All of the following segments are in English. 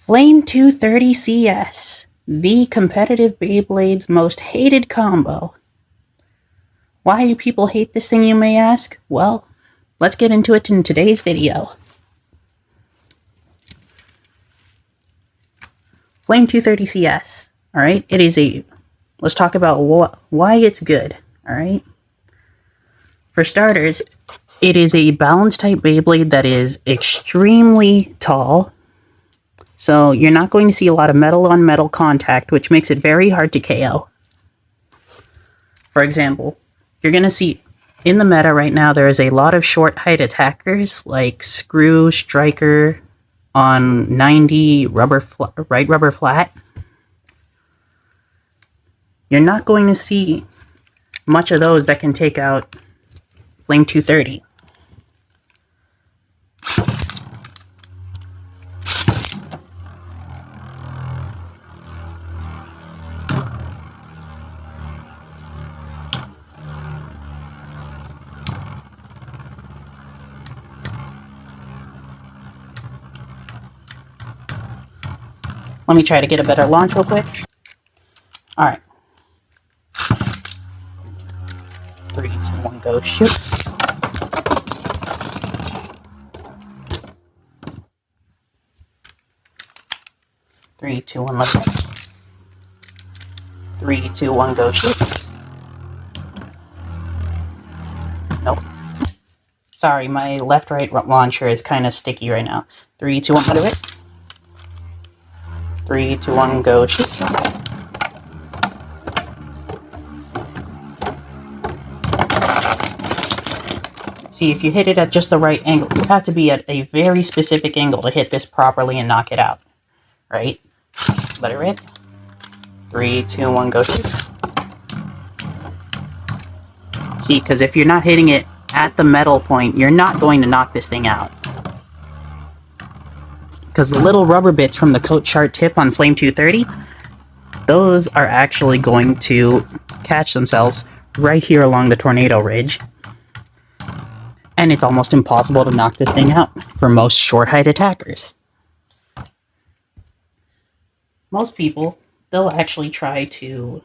Flame 230 CS, the competitive Beyblade's most hated combo. Why do people hate this thing, you may ask? Well, let's get into it in today's video. Flame 230 CS, alright? Let's talk about why it's good, alright? For starters, it is a balance type Beyblade that is extremely tall. So you're not going to see a lot of metal on metal contact, which makes it very hard to KO. For example, you're going to see in the meta right now, there is a lot of short height attackers like Screw, Striker on 90, right rubber flat. You're not going to see much of those that can take out Flame 230. Let me try to get a better launch real quick. Alright. 3, 2, 1, go, shoot. Three, two, one, let's go. 3, 2, 1, go, shoot. Nope. Sorry, my left-right launcher is kind of sticky right now. 3, 2, 1, let it. 3, 2, 1, go, shoot. See, if you hit it at just the right angle, you have to be at a very specific angle to hit this properly and knock it out. Right? Let it rip. 3, 2, 1, go shoot. See, because if you're not hitting it at the metal point, you're not going to knock this thing out. Because the little rubber bits from the coat chart tip on Flame 230, those are actually going to catch themselves right here along the tornado ridge. And it's almost impossible to knock this thing out for most short height attackers. Most people, they'll actually try to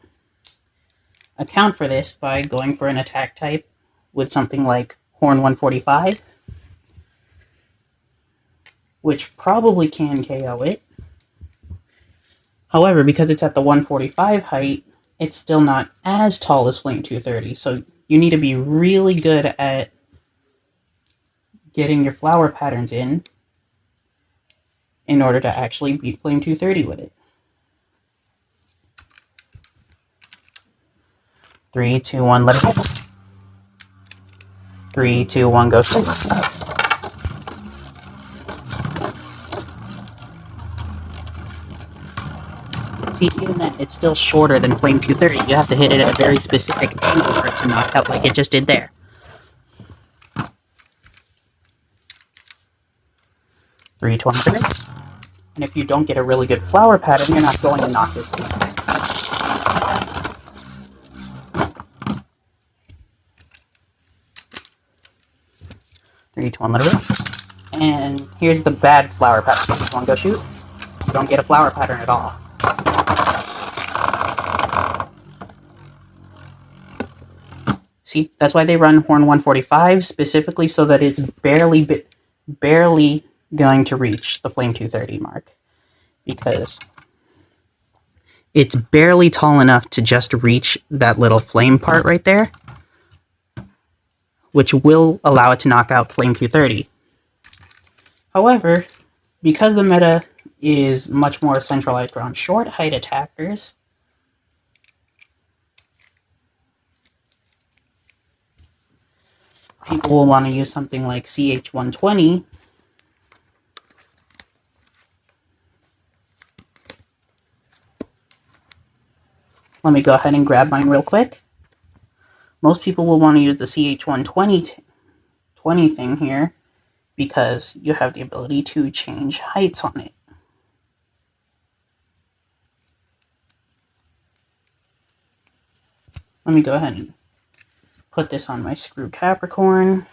account for this by going for an attack type with something like Horn 145, which probably can KO it. However, because it's at the 145 height, it's still not as tall as Flame 230, so you need to be really good at getting your flower patterns in order to actually beat Flame 230 with it. 3, 2, 1, let it go. 3, 2, 1, go straight. See, even then, it's still shorter than Flame 230. You have to hit it at a very specific angle for it to knock out like it just did there. 3, 2, 1, 3. And if you don't get a really good flower pattern, you're not going to knock this thing out. Three, 2, 1, let it rip. And here's the bad flower pattern. 3, 2, 1, go shoot. You don't get a flower pattern at all. See, that's why they run Horn 145 specifically so that it's barely going to reach the Flame 230 mark. Because it's barely tall enough to just reach that little flame part right there, which will allow it to knock out Flame 230. However, because the meta is much more centralized around short height attackers, people will want to use something like CH120. Let me go ahead and grab mine real quick. Most people will want to use the CH120 thing here because you have the ability to change heights on it. Let me go ahead and put this on my Screw Capricorn.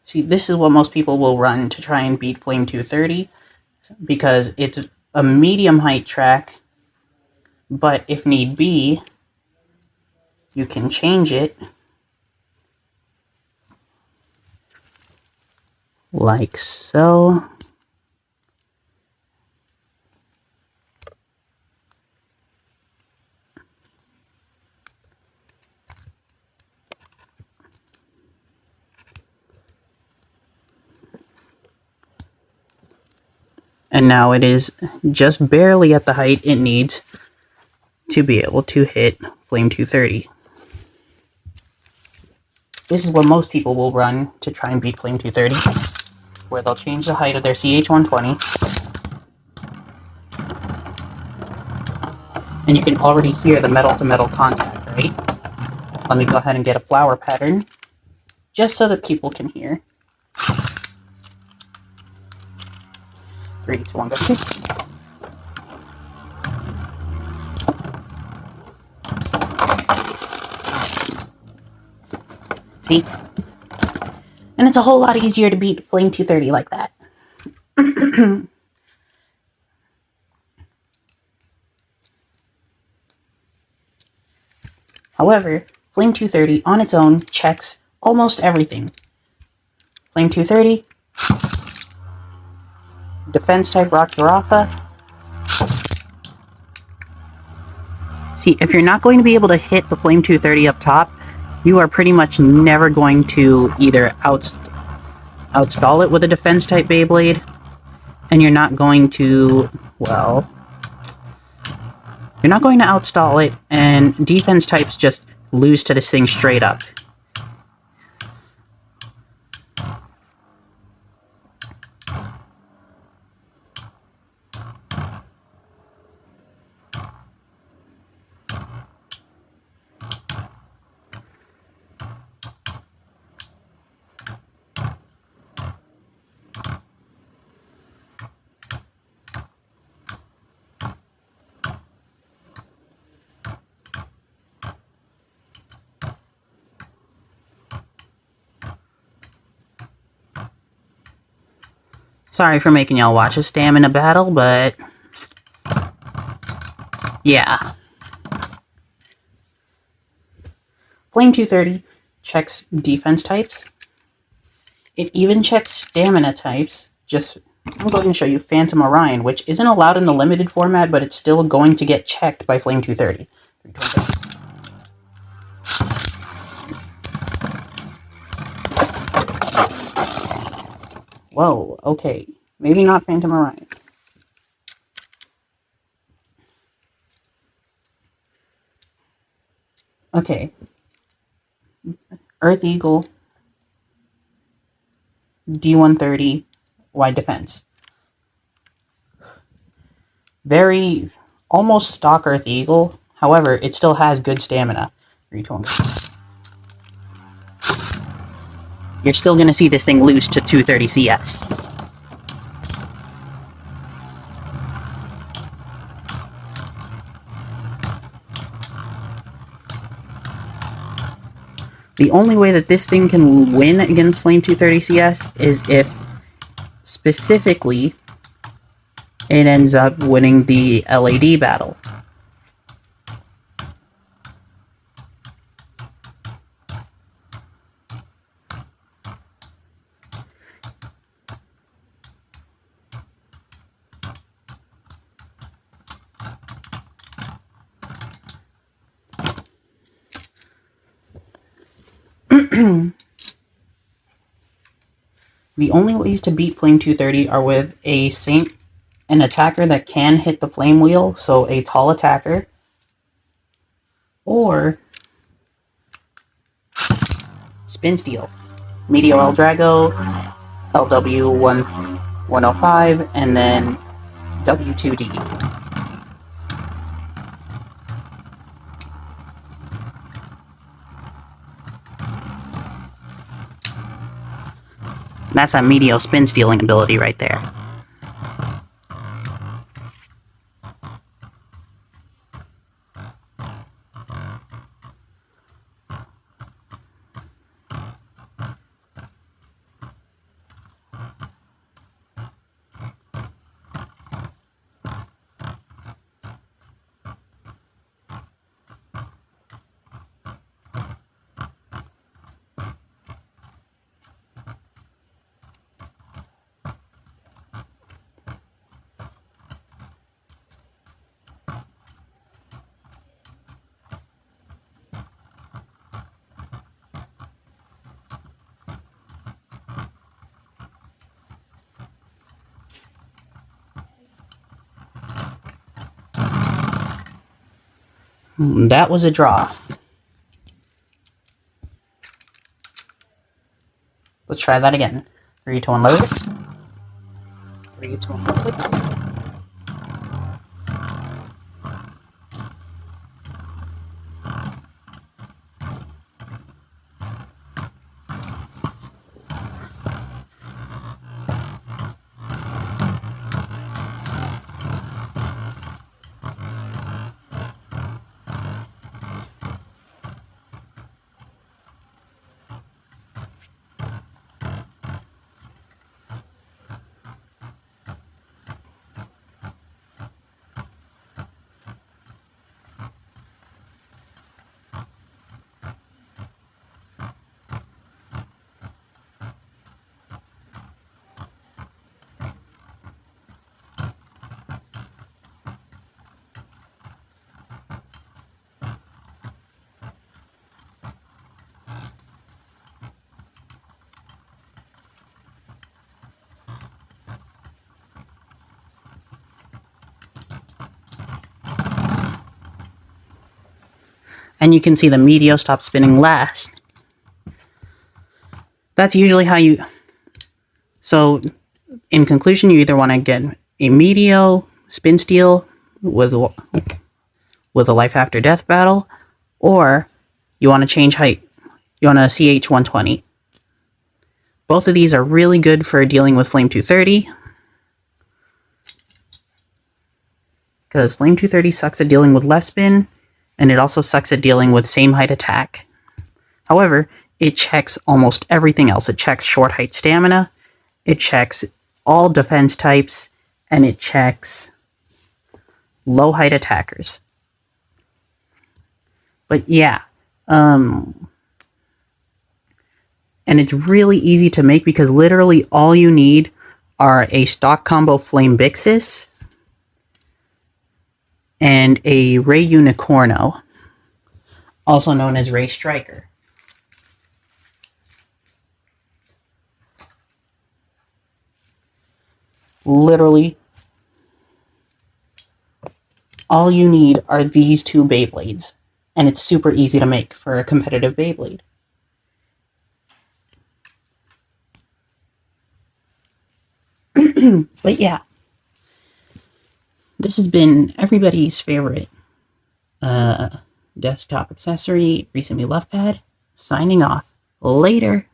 See, this is what most people will run to try and beat Flame 230, because it's a medium height track, but if need be, you can change it like so. And now it is just barely at the height it needs to be able to hit Flame 230. This is what most people will run to try and beat Flame 230, where they'll change the height of their CH120. And you can already hear the metal-to-metal contact, right? Let me go ahead and get a flower pattern, just so that people can hear. 3, 2, 1, go. See? And it's a whole lot easier to beat Flame 230 like that. However, Flame 230 on its own checks almost everything. Flame 230, defense type Rock Zarafa. See, if you're not going to be able to hit the Flame 230 up top, you are pretty much never going to either outstall it with a defense type Beyblade, and you're not going to, well, you're not going to outstall it, and defense types just lose to this thing straight up. Sorry for making y'all watch a stamina battle, but yeah. Flame 230 checks defense types. It even checks stamina types. I'm going to show you Phantom Orion, which isn't allowed in the limited format, but it's still going to get checked by Flame 230. Whoa, okay. Maybe not Phantom Orion. Okay. Earth Eagle, D130, wide defense. Very, almost stock Earth Eagle. However, it still has good stamina. 3, 2, 1. You're still going to see this thing lose to 230 CS. The only way that this thing can win against Flame 230 CS is if, specifically, it ends up winning the LAD battle. The only ways to beat Flame 230 are with an attacker that can hit the flame wheel, so a tall attacker, or Spin Steel. Meteor El Drago, LW105, and then W2D. That's a Meteor spin stealing ability right there. That was a draw. Let's try that again. 3 to unload it. 3 to unload it. And you can see the Meteor stop spinning last. That's usually how you... So, in conclusion, you either want to get a Meteor spin steel with a life after death battle, or you want to change height. You want a CH-120. Both of these are really good for dealing with Flame 230. Because Flame 230 sucks at dealing with left spin, and it also sucks at dealing with same height attack. However, it checks almost everything else. It checks short height stamina, it checks all defense types, and it checks low height attackers. But yeah, and it's really easy to make because literally all you need are a stock combo Flame Bixis and a Ray Unicorno, also known as Ray Striker. Literally, all you need are these two Beyblades, and it's super easy to make for a competitive Beyblade. But yeah, this has been everybody's favorite desktop accessory, recently left pad, signing off. Later.